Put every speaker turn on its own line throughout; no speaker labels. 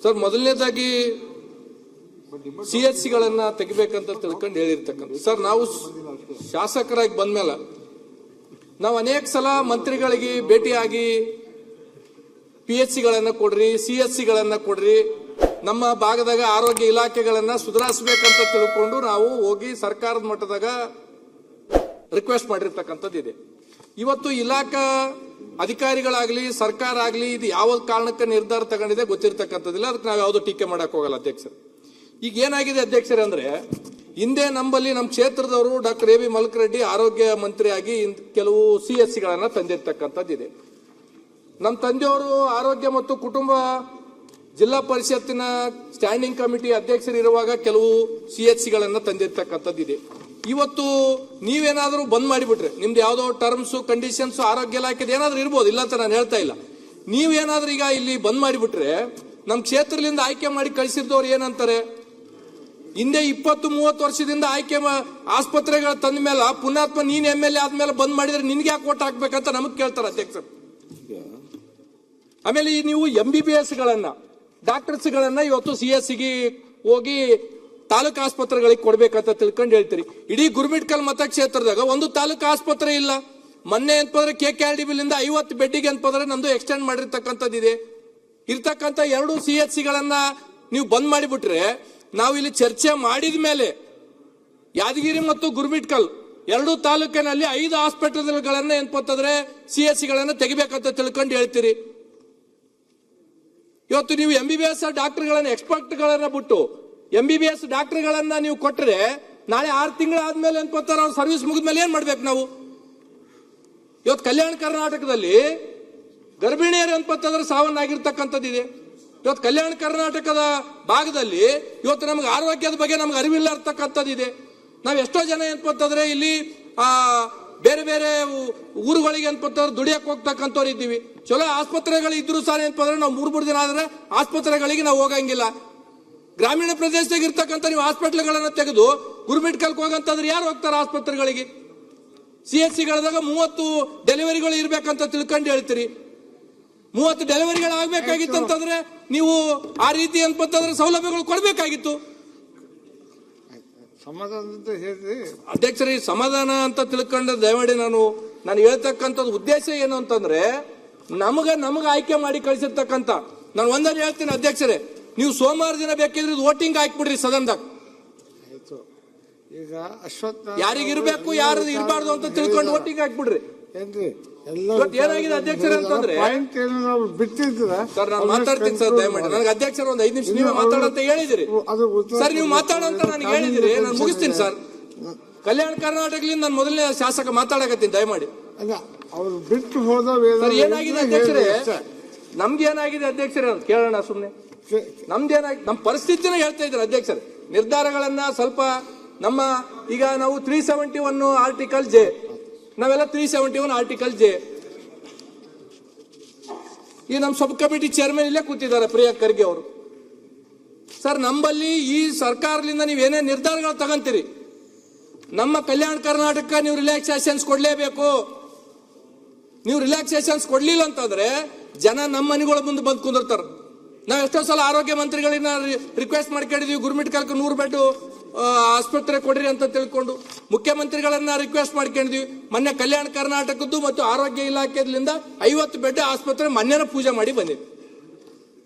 Sir, ಮೊದಲನೇದಾಗಿ CHCಗಳನ್ನ ತೆಗಿಬೇಕಂತ ತಿಳ್ಕೊಂಡು ಹೇಳಿರ್ತಕ್ಕಂಥ ಸರ್, ನಾವು ಶಾಸಕರಾಗಿ ಬಂದ್ಮೇಲೆ ನಾವು ಅನೇಕ ಸಲ ಮಂತ್ರಿಗಳಿಗೆ ಭೇಟಿಯಾಗಿ PHCಗಳನ್ನ ಕೊಡ್ರಿ, CHCಗಳನ್ನ ಕೊಡ್ರಿ, ನಮ್ಮ ಭಾಗದಾಗ ಆರೋಗ್ಯ ಇಲಾಖೆಗಳನ್ನ ಸುಧಾರಿಸಬೇಕಂತ ತಿಳ್ಕೊಂಡು ನಾವು ಹೋಗಿ ಸರ್ಕಾರದ ಮಟ್ಟದಾಗ ರಿಕ್ವೆಸ್ಟ್ ಮಾಡಿರ್ತಕ್ಕಂಥದ್ದಿದೆ. ಇವತ್ತು ಇಲಾಖಾ ಅಧಿಕಾರಿಗಳಾಗ್ಲಿ ಸರ್ಕಾರ ಆಗ್ಲಿ ಇದು ಯಾವ ಕಾರಣಕ್ಕೆ ನಿರ್ಧಾರ ತಗೊಂಡಿದೆ ಗೊತ್ತಿರ್ತಕ್ಕಂಥದ್ದಿಲ್ಲ. ಅದಕ್ಕೆ ನಾವು ಯಾವುದೋ ಟೀಕೆ ಮಾಡಕ್ ಹೋಗಲ್ಲ ಅಧ್ಯಕ್ಷರು. ಈಗ ಏನಾಗಿದೆ ಅಧ್ಯಕ್ಷರೇ ಅಂದ್ರೆ, ಹಿಂದೆ ನಮ್ಮ ಕ್ಷೇತ್ರದವರು ಡಾಕ್ಟರ್ A.B. ಮಲ್ಕರೆಡ್ಡಿ ಆರೋಗ್ಯ ಮಂತ್ರಿಯಾಗಿ ಕೆಲವು CHCಗಳನ್ನ ತಂದಿರ್ತಕ್ಕಂಥದ್ದಿದೆ. ನಮ್ಮ ತಂದೆಯವರು ಆರೋಗ್ಯ ಮತ್ತು ಕುಟುಂಬ ಜಿಲ್ಲಾ ಪರಿಷತ್ತಿನ ಸ್ಟ್ಯಾಂಡಿಂಗ್ ಕಮಿಟಿ ಅಧ್ಯಕ್ಷರಿರುವಾಗ ಕೆಲವು CHCಗಳನ್ನ ತಂದಿರ್ತಕ್ಕಂಥದ್ದಿದೆ. ಇವತ್ತು ನೀವೇನಾದ್ರೂ ಬಂದ್ ಮಾಡಿಬಿಟ್ರೆ, ನಿಮ್ದು ಯಾವ್ದೋ ಟರ್ಮ್ಸ್ ಕಂಡೀಷನ್ಸ್ ಆರೋಗ್ಯ ಇಲಾಖೆದು ಏನಾದ್ರೂ ಇರ್ಬೋದು, ಇಲ್ಲ ಅಂತ ನಾನು ಹೇಳ್ತಾ ಇಲ್ಲ. ನೀವೇನಾದ್ರೂ ಈಗ ಇಲ್ಲಿ ಬಂದ್ ಮಾಡಿಬಿಟ್ರೆ ನಮ್ಮ ಕ್ಷೇತ್ರದಿಂದ ಆಯ್ಕೆ ಮಾಡಿ ಕಳಿಸಿದ್ದವ್ರು ಏನಂತಾರೆ, ಹಿಂದೆ 20-30 ವರ್ಷದಿಂದ ಆಯ್ಕೆ ಆಸ್ಪತ್ರೆಗಳ ತಂದ ಮೇಲೆ ಪುಣ್ಯಾತ್ಮ ನೀನ್ MLA ಆದ್ಮೇಲೆ ಬಂದ್ ಮಾಡಿದ್ರೆ ನಿನ್ಗೆ ಯಾಕೆ ಓಟ್ ಹಾಕ್ಬೇಕಂತ ನಮಗ್ ಕೇಳ್ತಾರೆ ಅಧ್ಯಕ್ಷರು. ಆಮೇಲೆ ನೀವು MBBS ಗಳನ್ನ ಡಾಕ್ಟರ್ಸ್ ಗಳನ್ನ ಇವತ್ತು CHCಗೆ ಹೋಗಿ ತಾಲೂಕು ಆಸ್ಪತ್ರೆಗಳಿಗೆ ಕೊಡ್ಬೇಕಂತ ತಿಳ್ಕೊಂಡು ಹೇಳ್ತೀರಿ. ಇಡೀ ಗುರುಮಿಟ್ಕಲ್ ಮತಕ್ಷೇತ್ರದಾಗ ಒಂದು ತಾಲೂಕು ಆಸ್ಪತ್ರೆ ಇಲ್ಲ. ಮೊನ್ನೆ ಅಂತಂದ್ರೆ KKRDB 50 ಬೆಡ್ಡಿಗೆ ಅಂತಂದ್ರೆ ನಮ್ದು ಎಕ್ಸ್ಟೆಂಡ್ ಮಾಡಿರ್ತಕ್ಕಂಥದ್ದಿದೆ. ಇರ್ತಕ್ಕಂಥ 2 CHCಗಳನ್ನ ನೀವು ಬಂದ್ ಮಾಡಿಬಿಟ್ರೆ, ನಾವು ಇಲ್ಲಿ ಚರ್ಚೆ ಮಾಡಿದ ಮೇಲೆ ಯಾದಗಿರಿ ಮತ್ತು ಗುರುಮಿಟ್ಕಲ್ 2 ತಾಲೂಕಿನಲ್ಲಿ 5 ಹಾಸ್ಪಿಟಲ್ಗಳನ್ನ ಏನಪ್ಪಂತಂದ್ರೆ CHCಗಳನ್ನ ತೆಗಿಬೇಕಂತ ತಿಳ್ಕೊಂಡು ಹೇಳ್ತೀರಿ. ಇವತ್ತು ನೀವು MBBS ಡಾಕ್ಟರ್ಗಳನ್ನ ಎಕ್ಸ್ಪರ್ಟ್ಗಳನ್ನ ಬಿಟ್ಟು MBBS ಡಾಕ್ಟರ್ಗಳನ್ನ ನೀವು ಕೊಟ್ಟರೆ, ನಾಳೆ 6 ತಿಂಗಳಾದ್ಮೇಲೆ ಏನಪ್ಪಂತಾರೆ ಅವ್ರ ಸರ್ವಿಸ್ ಮುಗಿದ್ಮೇಲೆ ಏನ್ ಮಾಡ್ಬೇಕು ನಾವು? ಇವತ್ತು ಕಲ್ಯಾಣ ಕರ್ನಾಟಕದಲ್ಲಿ ಗರ್ಭಿಣಿಯರು ಏನಪ್ಪಂತಂದ್ರೆ ಸಾವನ್ನಾಗಿರ್ತಕ್ಕಂಥದ್ದಿದೆ. ಇವತ್ತು ಕಲ್ಯಾಣ ಕರ್ನಾಟಕದ ಭಾಗದಲ್ಲಿ ಇವತ್ತು ನಮ್ಗೆ ಆರೋಗ್ಯದ ಬಗ್ಗೆ ನಮ್ಗೆ ಅರಿವಿಲ್ಲ ಇರ್ತಕ್ಕಂಥದ್ದಿದೆ. ನಾವು ಎಷ್ಟೋ ಜನ ಏನಪ್ಪಂತಂದ್ರೆ ಇಲ್ಲಿ ಬೇರೆ ಬೇರೆ ಊರುಗಳಿಗೆ ಏನಪ್ಪಂತಂದ್ರೆ ದುಡಿಯಕ್ಕೆ ಹೋಗ್ತಕ್ಕಂಥವ್ರು ಇದ್ದೀವಿ. ಚಲೋ ಆಸ್ಪತ್ರೆಗಳು ಇದ್ರು ಸಹ ಏನಪ್ಪಂದ್ರೆ ನಾವು 3 ದಿನ ಆದ್ರೆ ಆಸ್ಪತ್ರೆಗಳಿಗೆ ನಾವು ಹೋಗಂಗಿಲ್ಲ. ಗ್ರಾಮೀಣ ಪ್ರದೇಶದಾಗ ಇರ್ತಕ್ಕಂಥ ನೀವು ಹಾಸ್ಪಿಟಲ್ಗಳನ್ನ ತೆಗೆದು ಗುರುಮಿಟ್ಕಲ್ಗೆ ಹೋಗಂತಂದ್ರೆ ಯಾರು ಹೋಗ್ತಾರೆ ಆಸ್ಪತ್ರೆಗಳಿಗೆ? CHCಗಳದಾಗ 30 ಡೆಲಿವರಿಗಳು ಇರ್ಬೇಕಂತ ತಿಳ್ಕೊಂಡು ಹೇಳ್ತೀರಿ. 30 ಡೆಲಿವರಿಗಳು ಆಗ್ಬೇಕಾಗಿತ್ತಂತಂದ್ರೆ ನೀವು ಆ ರೀತಿ ಏನಪ್ಪಂತಂದ್ರೆ ಸೌಲಭ್ಯಗಳು ಕೊಡ್ಬೇಕಾಗಿತ್ತು. ಅಧ್ಯಕ್ಷರೇ, ಸಮಾಧಾನ ಅಂತ ತಿಳ್ಕೊಂಡು ದಯಮಾಡಿ ನಾನು ಹೇಳ್ತಕ್ಕಂಥದ್ದು ಉದ್ದೇಶ ಏನು ಅಂತಂದ್ರೆ, ನಮಗ ಆಯ್ಕೆ ಮಾಡಿ ಕಳಿಸಿರ್ತಕ್ಕಂಥ, ನಾನು ಒಂದನ್ನು ಹೇಳ್ತೀನಿ ಅಧ್ಯಕ್ಷರೇ, ನೀವು ಸೋಮವಾರ ದಿನ ಬೇಕಿದ್ರೆ ವೋಟಿಂಗ್ ಹಾಕ್ಬಿಡ್ರಿ ಸದನದಾಗ.
ಈಗ ಅಶ್ವತ್ಥ
ಯಾರಿಗಿರ್ಬೇಕು ಯಾರು ಇರಬಾರ್ದು ಅಂತ ತಿಳ್ಕೊಂಡು ವೋಟಿಂಗ್ ಹಾಕ್ಬಿಡ್ರಿ. ಏನಾಗಿದೆ ಅಧ್ಯಕ್ಷರೇ ಅಂತಂದ್ರೆ, ಸರ್ ನಾನು ಮಾತಾಡ್ತೀನಿ ಸರ್, ದಯಮಾಡಿ ನನಗೆ ಅಧ್ಯಕ್ಷರು ಒಂದು 5 ನಿಮಿಷ ನೀವೇ ಮಾತಾಡಂತ ಹೇಳಿದಿರಿ ಸರ್. ನೀವು ಮಾತಾಡಂತ ನನಗೆ ಹೇಳಿದಿರಿ, ನಾನು ಮುಗಿಸ್ತೀನಿ ಸರ್. ಕಲ್ಯಾಣ ಕರ್ನಾಟಕದಿಂದ ನಾನು ಮೊದಲನೇ ಶಾಸಕ ಮಾತಾಡಕತ್ತೀನಿ, ದಯಮಾಡಿ.
ಅವ್ರು ಬಿಟ್ಟು ಹೋದ
ಸರ್ ಏನಾಗಿದೆ ಅಧ್ಯಕ್ಷರೇ, ನಮ್ಗೆ ಏನಾಗಿದೆ ಅಧ್ಯಕ್ಷರೇ ಅಂತ ಕೇಳೋಣ ಸುಮ್ನೆ. ನಮ್ದೇನಾಗಿದೆ, ನಮ್ಮ ಪರಿಸ್ಥಿತಿನ ಹೇಳ್ತಾ ಇದ್ದಾರೆ ಅಧ್ಯಕ್ಷರೇ. ನಿರ್ಧಾರಗಳನ್ನ ಸ್ವಲ್ಪ ನಮ್ಮ ಈಗ ನಾವು 371 ಆರ್ಟಿಕಲ್ J, ನಾವೆಲ್ಲ 371 ಆರ್ಟಿಕಲ್ J. ಈ ನಮ್ಮ ಸಬ್ ಕಮಿಟಿ ಚೇರ್ಮನ್ ಇಲ್ಲೇ ಕೂತಿದ್ದಾರೆ, ಪ್ರಿಯಾಂಕ್ ಖರ್ಗೆ ಅವರು. ಸರ್, ನಮ್ಮಲ್ಲಿ ಈ ಸರ್ಕಾರದಿಂದ ನೀವೇನೇ ನಿರ್ಧಾರಗಳು ತಗೊಂತೀರಿ, ನಮ್ಮ ಕಲ್ಯಾಣ ಕರ್ನಾಟಕ ನೀವು ರಿಲ್ಯಾಕ್ಸೇಷನ್ಸ್ ಕೊಡ್ಲೇಬೇಕು. ನೀವು ರಿಲ್ಯಾಕ್ಸೇಷನ್ಸ್ ಕೊಡ್ಲಿಲ್ಲ ಅಂತಂದ್ರೆ ಜನ ನಮ್ಮ ಮನೆಗಳ ಮುಂದೆ ಬಂದು ಕುಂದಿರ್ತಾರೆ. ನಾವು ಎಷ್ಟೋ ಸಲ ಆರೋಗ್ಯ ಮಂತ್ರಿಗಳನ್ನ ರಿಕ್ವೆಸ್ಟ್ ಮಾಡ್ಕೊಂಡಿದೀವಿ, ಗುರುಮಿಟ್ಕಲ್ಗೆ 100 ಬೆಡ್ ಆಸ್ಪತ್ರೆ ಕೊಡ್ರಿ ಅಂತ ತಿಳ್ಕೊಂಡು. ಮುಖ್ಯಮಂತ್ರಿಗಳನ್ನ ರಿಕ್ವೆಸ್ಟ್ ಮಾಡ್ಕೊಂಡಿದ್ವಿ. ಮೊನ್ನೆ ಕಲ್ಯಾಣ ಕರ್ನಾಟಕದ್ದು ಮತ್ತು ಆರೋಗ್ಯ ಇಲಾಖೆಯಿಂದ 50 ಬೆಡ್ ಆಸ್ಪತ್ರೆ ಮೊನ್ನೆನ ಪೂಜೆ ಮಾಡಿ ಬಂದಿವಿ.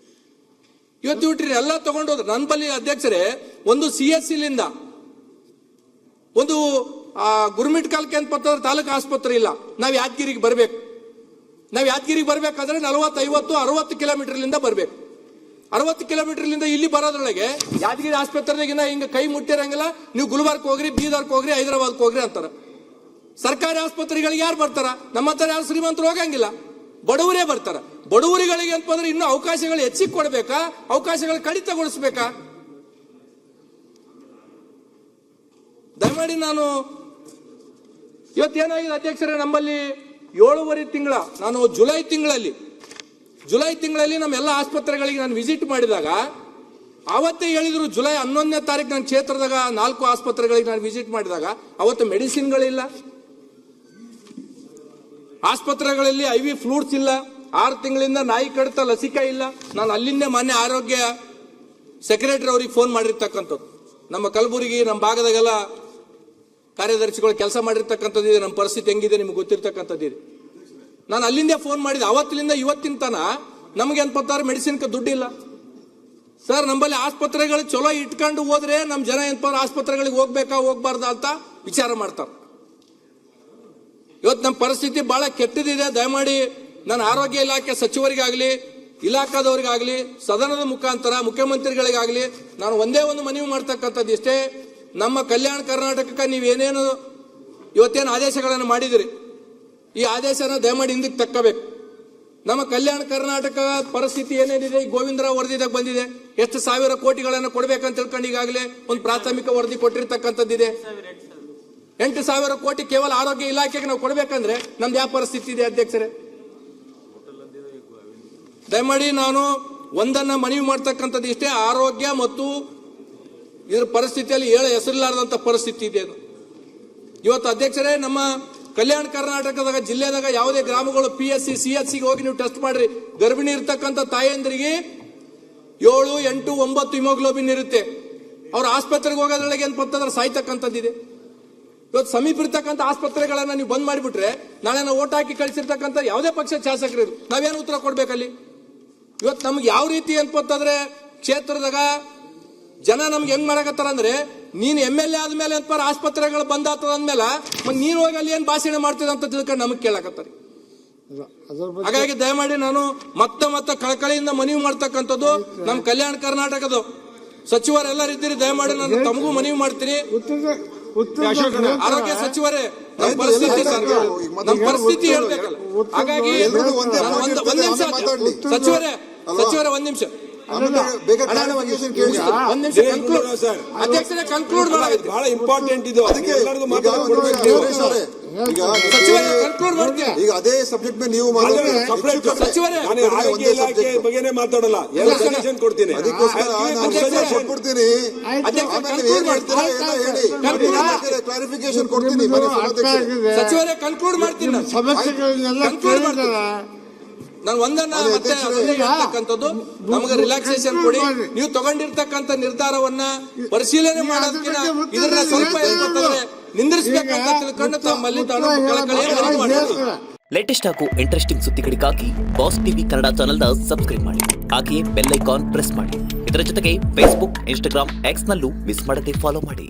ಇವತ್ತು ಬಿಟ್ರಿ ಎಲ್ಲ ತಗೊಂಡೋದ್ರು. ನನ್ನ ಬಳಿ ಅಧ್ಯಕ್ಷರೇ ಒಂದು CHCಲಿಂದ ಒಂದು ಗುರುಮಿಟ್ಕಲ್ಗೆ ಅಂತ ತಾಲೂಕು ಆಸ್ಪತ್ರೆ ಇಲ್ಲ. ನಾವು ಯಾದಗಿರಿಗೆ ಬರ್ಬೇಕು. ನಾವು ಯಾದಗಿರಿಗೆ ಬರ್ಬೇಕಾದ್ರೆ 40, 50, 60 ಕಿಲೋಮೀಟರ್ಲಿಂದ ಬರ್ಬೇಕು. 60 ಕಿಲೋಮೀಟರ್ಲಿಂದ ಇಲ್ಲಿ ಬರೋದ್ರೊಳಗೆ ಯಾದಗಿರಿ ಆಸ್ಪತ್ರೆಗಿನ್ನ ಹಿಂಗ ಕೈ ಮುಟ್ಟಿರಂಗಿಲ್ಲ. ನೀವು ಗುಲ್ಬರ್ಗ್ ಹೋಗ್ರಿ, ಬೀದರ್ಗೆ ಹೋಗ್ರಿ, ಹೈದರಾಬಾದ್ಗೆ ಹೋಗ್ರಿ ಅಂತಾರ. ಸರ್ಕಾರಿ ಆಸ್ಪತ್ರೆಗಳಿಗೆ ಯಾರು ಬರ್ತಾರ? ನಮ್ಮ ಹತ್ರ ಯಾರು ಶ್ರೀಮಂತರು ಹೋಗಂಗಿಲ್ಲ, ಬಡವರೇ ಬರ್ತಾರ. ಬಡವರಿಗಳಿಗೆ ಅಂತಂದ್ರೆ ಇನ್ನೂ ಅವಕಾಶಗಳು ಹೆಚ್ಚಿಗೆ ಕೊಡ್ಬೇಕಾ, ಅವಕಾಶಗಳು ಕಡಿತಗೊಳಿಸ್ಬೇಕಾ? ದಯಮಾಡಿ ನಾನು ಇವತ್ತೇನಾಗಿದೆ ಅಧ್ಯಕ್ಷರೇ, ನಮ್ಮಲ್ಲಿ 7.5 ತಿಂಗಳ, ನಾನು ಜುಲೈ ತಿಂಗಳಲ್ಲಿ ನಮ್ಮೆಲ್ಲ ಆಸ್ಪತ್ರೆಗಳಿಗೆ ನಾನು ವಿಸಿಟ್ ಮಾಡಿದಾಗ ಅವತ್ತೇ ಹೇಳಿದ್ರು, ಜುಲೈ 11ನೇ ತಾರೀಕು ನನ್ನ ಕ್ಷೇತ್ರದಾಗ 4 ಆಸ್ಪತ್ರೆಗಳಿಗೆ ನಾನು ವಿಸಿಟ್ ಮಾಡಿದಾಗ ಅವತ್ತು ಮೆಡಿಸಿನ್ಗಳಿಲ್ಲ, ಆಸ್ಪತ್ರೆಗಳಲ್ಲಿ IV ಫ್ಲೂಡ್ಸ್ ಇಲ್ಲ, 6 ತಿಂಗಳಿಂದ ನಾಯಿ ಕಡಿತ ಲಸಿಕೆ ಇಲ್ಲ. ನಾನು ಅಲ್ಲಿಂದ ಮಾನ್ಯ ಆರೋಗ್ಯ ಸೆಕ್ರೆಟರಿ ಅವ್ರಿಗೆ ಫೋನ್ ಮಾಡಿರ್ತಕ್ಕಂಥದ್ದು. ನಮ್ಮ ಕಲಬುರಗಿ ನಮ್ಮ ಭಾಗದಾಗೆಲ್ಲ ಕಾರ್ಯದರ್ಶಿಗಳು ಕೆಲಸ ಮಾಡಿರ್ತಕ್ಕಂಥದ್ದು ಇದೆ. ನಮ್ಮ ಪರಿಸ್ಥಿತಿ ಹೆಂಗಿದೆ ನಿಮ್ಗೆ ಗೊತ್ತಿರ್ತಕ್ಕಂಥದ್ದು ಇದೆ. ನಾನು ಅಲ್ಲಿಂದ ಫೋನ್ ಮಾಡಿದೆ. ಅವತ್ತಿನಿಂದ ಇವತ್ತಿನ ತನ ನಮಗೆ ಅನ್ಪತ್ತಾರೆ ಮೆಡಿಸಿನ್ಗೆ ದುಡ್ಡಿಲ್ಲ ಸರ್. ನಮ್ಮಲ್ಲಿ ಆಸ್ಪತ್ರೆಗಳು ಚಲೋ ಇಟ್ಕೊಂಡು ಹೋದ್ರೆ ನಮ್ಮ ಜನ ಏನಪ್ಪ ಆಸ್ಪತ್ರೆಗಳಿಗೆ ಹೋಗ್ಬೇಕಾ ಹೋಗ್ಬಾರ್ದಾ ಅಂತ ವಿಚಾರ ಮಾಡ್ತಾರೆ. ಇವತ್ತು ನಮ್ಮ ಪರಿಸ್ಥಿತಿ ಬಹಳ ಕೆಟ್ಟದಿದೆ. ದಯಮಾಡಿ ನಾನು ಆರೋಗ್ಯ ಇಲಾಖೆ ಸಚಿವರಿಗಾಗಲಿ ಇಲಾಖಾದವರಿಗಾಗಲಿ ಸದನದ ಮುಖಾಂತರ ಮುಖ್ಯಮಂತ್ರಿಗಳಿಗಾಗಲಿ ನಾನು ಒಂದೇ ಒಂದು ಮನವಿ ಮಾಡ್ತಕ್ಕಂಥದ್ದು ಇಷ್ಟೇ. ನಮ್ಮ ಕಲ್ಯಾಣ ಕರ್ನಾಟಕಕ್ಕೆ ನೀವೇನೇನು ಇವತ್ತೇನು ಆದೇಶಗಳನ್ನು ಮಾಡಿದಿರಿ, ಈ ಆದೇಶನ ದಯಮಾಡಿ ಹಿಂದಕ್ಕೆ ತಕ್ಕಬೇಕು. ನಮ್ಮ ಕಲ್ಯಾಣ ಕರ್ನಾಟಕ ಪರಿಸ್ಥಿತಿ ಏನೇನಿದೆ ಈ ಗೋವಿಂದರಾವ್ ವರದಿದಾಗ ಬಂದಿದೆ. ಎಷ್ಟು ಸಾವಿರ ಕೋಟಿಗಳನ್ನು ಕೊಡ್ಬೇಕಂತ ತಿಳ್ಕೊಂಡು ಈಗಾಗಲೇ ಒಂದು ಪ್ರಾಥಮಿಕ ವರದಿ ಕೊಟ್ಟಿರ್ತಕ್ಕಂಥದ್ದಿದೆ. 8,000 ಕೋಟಿ ಕೇವಲ ಆರೋಗ್ಯ ಇಲಾಖೆಗೆ ನಾವು ಕೊಡ್ಬೇಕಂದ್ರೆ ನಮ್ದು ಯಾವ ಪರಿಸ್ಥಿತಿ ಇದೆ ಅಧ್ಯಕ್ಷರೇ? ದಯಮಾಡಿ ನಾನು ಒಂದನ್ನ ಮನವಿ ಮಾಡ್ತಕ್ಕಂಥದ್ದು ಇಷ್ಟೇ, ಆರೋಗ್ಯ ಮತ್ತು ಇದರ ಪರಿಸ್ಥಿತಿಯಲ್ಲಿ ಹೆಸರಿಲ್ಲಾರದಂತ ಪರಿಸ್ಥಿತಿ ಇದೆ. ಇವತ್ತು ಅಧ್ಯಕ್ಷರೇ, ನಮ್ಮ ಕಲ್ಯಾಣ ಕರ್ನಾಟಕದಾಗ ಜಿಲ್ಲೆದಾಗ ಯಾವುದೇ ಗ್ರಾಮಗಳು PSC CHC ಹೋಗಿ ನೀವು ಟೆಸ್ಟ್ ಮಾಡ್ರಿ, ಗರ್ಭಿಣಿ ಇರ್ತಕ್ಕಂಥ ತಾಯಂದ್ರಿಗೆ 7, 8, 9 ಹಿಮೋಗ್ಲೋಬಿನ್ ಇರುತ್ತೆ. ಅವ್ರ ಆಸ್ಪತ್ರೆಗೆ ಹೋಗೋದ್ರೊಳಗೆ ಏನ್ ಪತ್ತಂದ್ರೆ ಸಾಯ್ತಕ್ಕಂಥದ್ದಿದೆ. ಇವತ್ತು ಸಮೀಪ ಇರ್ತಕ್ಕಂಥ ಆಸ್ಪತ್ರೆಗಳನ್ನ ನೀವು ಬಂದ್ ಮಾಡಿಬಿಟ್ರೆ ನಾಳೆ ನಾವು ಓಟ್ ಹಾಕಿ ಕಳಿಸಿರ್ತಕ್ಕಂಥ ಯಾವುದೇ ಪಕ್ಷ ಶಾಸಕರು ನಾವೇನು ಉತ್ತರ ಕೊಡ್ಬೇಕಲ್ಲಿ? ಇವತ್ತು ನಮ್ಗೆ ಯಾವ ರೀತಿ ಅನ್ಪತ್ತಂದ್ರೆ ಕ್ಷೇತ್ರದಾಗ ಜನ ನಮ್ಗೆ ಹೆಂಗ್ ಮಾಡಕತ್ತಾರ ಅಂದ್ರೆ, ನೀನ್ MLA ಆದ್ಮೇಲೆ ಅನ್ಪಾರ ಆಸ್ಪತ್ರೆಗಳು ಬಂದಾತದ ಅಂದ್ಮೇಲೆ ನೀನ್ ಹೋಗಿ ಅಲ್ಲಿ ಏನ್ ಭಾಷಣ ಮಾಡ್ತಿದ ಅಂತ ತಿಳ್ಕೊಂಡು ನಮಗ್ ಕೇಳಕತ್ತಾರೆ. ಹಾಗಾಗಿ ದಯಮಾಡಿ ನಾನು ಮತ್ತೆ ಕಳಕಳಿಯಿಂದ ಮನವಿ ಮಾಡ್ತಕ್ಕಂಥದ್ದು ನಮ್ ಕಲ್ಯಾಣ ಕರ್ನಾಟಕದ ಸಚಿವರೆಲ್ಲರಿದ್ದೀರಿ, ದಯಮಾಡಿ ನಾನು ತಮಗೂ ಮನವಿ ಮಾಡ್ತೀನಿ. ಆರೋಗ್ಯ ಸಚಿವರೇ, ನಮ್ಮ ಪರಿಸ್ಥಿತಿ ಹೇಳ್ಬೇಕಲ್ಲ. ಹಾಗಾಗಿ ಒಂದ್ ನಿಮಿಷ ಸಚಿವರೇ ಒಂದ್ ನಿಮಿಷ ಅಧ್ಯಕ್ಷರೇ ಕನ್ಕ್ಲೂಡ್ ಮಾಡಬೇಕು.
ಬಹಳ ಇಂಪಾರ್ಟೆಂಟ್ ಇದು.
ಕನ್ಕ್ಲೂಡ್ ಮಾಡ್ತೀನಿ.
ಈಗ ಅದೇ ಸಬ್ಜೆಕ್ಟ್ ಮೇಲೆ ನೀವು
ಸಚಿವರೇ
ಆರೋಗ್ಯ ಇಲಾಖೆ ಬಗ್ಗೆನೇ ಮಾತಾಡಲ್ಲ, ಎಲ್ಲ ಸಜೆಷನ್ ಕೊಡ್ತೀನಿ.
ಅದಕ್ಕೋಸ್ಕರ ಕೊಟ್ಬಿಡ್ತೀನಿ, ಕ್ಲಾರಿಫಿಕೇಶನ್ ಕೊಡ್ತೀನಿ.
ಸಚಿವರೇ ಕನ್ಕ್ಲೂಡ್ ಮಾಡ್ತೀನಿ. ನಾನು ಒಂದನ್ನ ಮತ್ತೆ ಹೇಳ್ತಕ್ಕಂಥದ್ದು, ನಮಗೆ ರಿಲ್ಯಾಕ್ಸೇಷನ್ ಕೊಡಿ. ನೀವು ತಗೊಂಡಿರ್ತಕ್ಕಂಥ ನಿರ್ಧಾರವನ್ನ ಪರಿಶೀಲನೆ ಮಾಡೋದಕ್ಕಿಂತ ಇದನ್ನ ಸ್ವಲ್ಪ ಹೇಳ್ಬೇಕಂದ್ರೆ ನಿಂದಿರಿಸಬೇಕಂತ ತಿಳ್ಕೊಂಡು ತಮ್ಮಲ್ಲಿ ತಾನು ಕಳಕಳಿಯನ್ನು ಮಾಡ್ತೀನಿ.
ಲೇಟೆಸ್ಟ್ ಹಾಗೂ ಇಂಟ್ರೆಸ್ಟಿಂಗ್ ಸುದ್ದಿಗಳಿಗಾಗಿ ಬಾಸ್ ಟಿವಿ ಕನ್ನಡ ಚಾನೆಲ್ನ ಸಬ್ಸ್ಕ್ರೈಬ್ ಮಾಡಿ. ಹಾಗೆಯೇ ಬೆಲ್ ಐಕಾನ್ ಪ್ರೆಸ್ ಮಾಡಿ. ಇದರ ಜೊತೆಗೆ ಫೇಸ್ಬುಕ್, ಇನ್ಸ್ಟಾಗ್ರಾಮ್, ಎಕ್ಸ್ ನಲ್ಲೂ ಮಿಸ್ ಮಾಡದೆ ಫಾಲೋ ಮಾಡಿ.